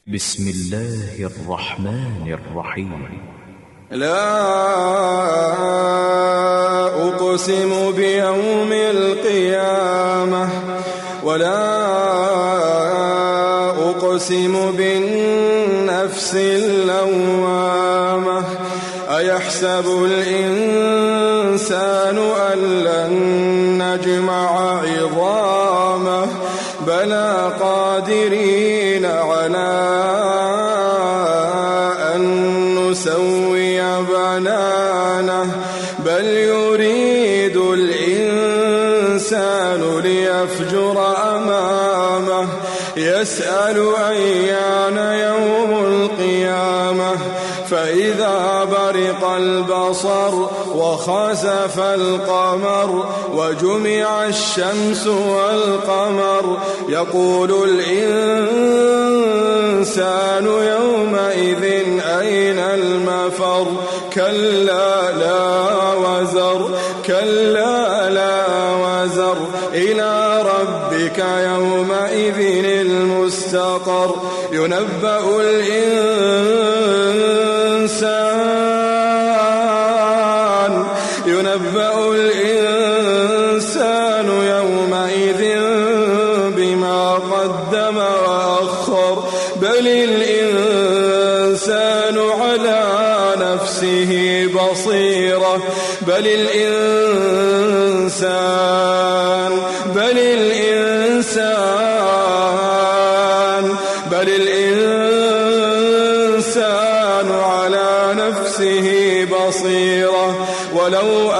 بسم الله الرحمن الرحيم. لا أقسم بيوم القيامة ولا أقسم بالنفس اللوامة أيحسب الإنسان أن لن نجمع عظامه بلى قادرين على أن نسوي بنانه بل يريد الإنسان ليفجر أمامه يسأل أيان يوم القيامة فإذا برق البصر وخسف القمر وجمع الشمس والقمر يقول الإنسان يومئذ أين المفر كلا لا وزر إلى ربك يومئذ المستقر ينبأ الإنسان يومئذ بما قدم وأخر بل الإنسان على نفسه بصيرة بل الإنسان على نفسه بصيرة ولو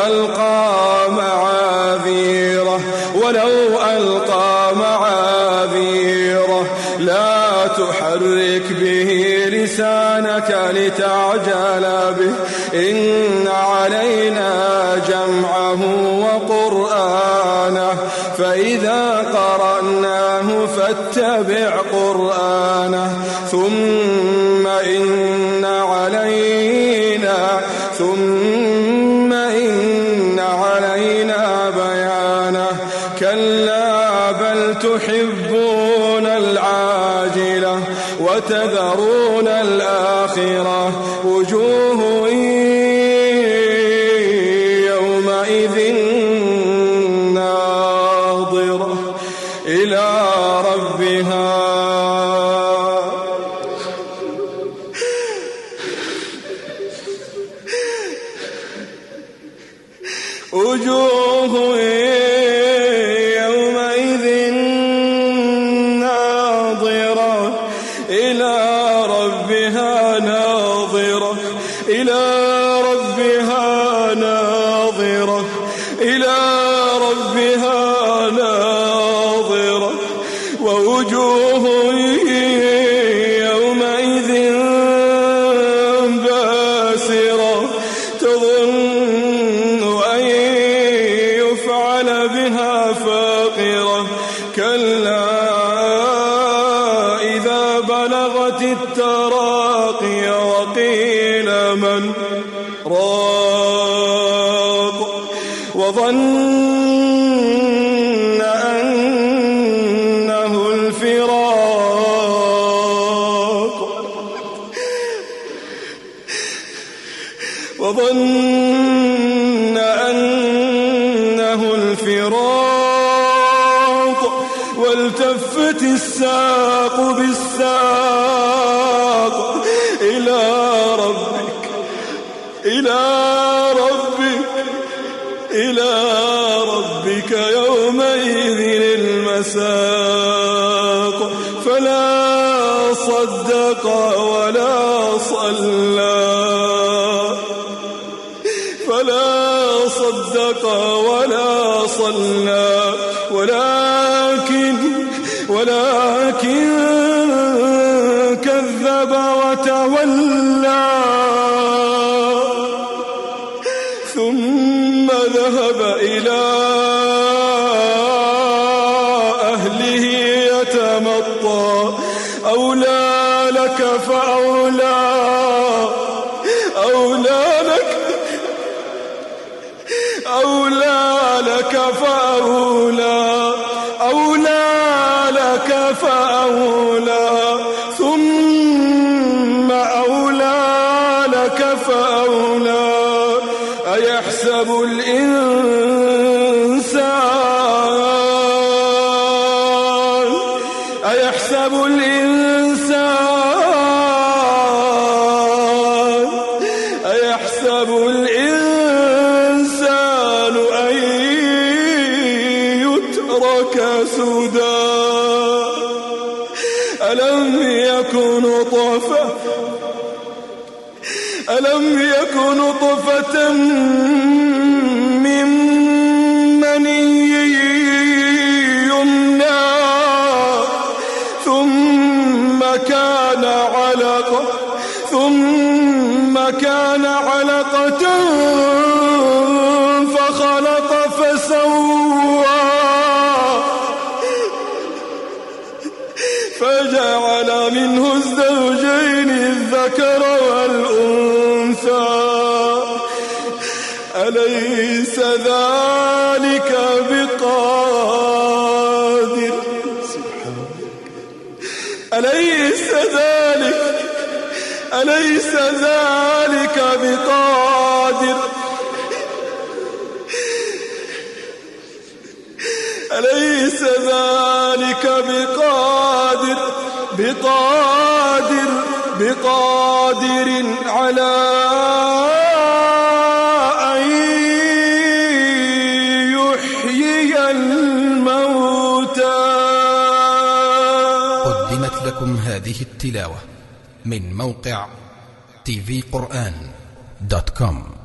ألقى معاذيره لا تحرك به لسانك لتعجل به إن علينا جمعه وقرآنه فإذا قرأناه فاتبع قرآنه ثم إن علينا بيانه كلا بل تحبون العاجلة وتذرون الآخرة وجوه يومئذ ناظرة إلى ربها ناظرة ووجوه يومئذ باسرة تظن أن يفعل بها فاقرة كلا إذا بلغت التراقي وقيل من راق وظن أنه الفراق والتفت الساق بالساق إلى ربك يومئذ المساق فلا صدق ولا صلى ولكن كذب وتولى ثم ذهب إلى أهله يتمطى أولى لك فأولى فأولى ثم أيحسب الإنسان أن يترك سدى ألم يكن نطفة من مني يمنى ثم كان علقة فخلق فسوى فجعل منه الزوجين الذكر والأنثى أليس ذلك بقادر أليس ذلك بقادر أليس ذلك بقادر على أن يحيي الموتى. قدمت لكم هذه التلاوة من موقع tvquran.com.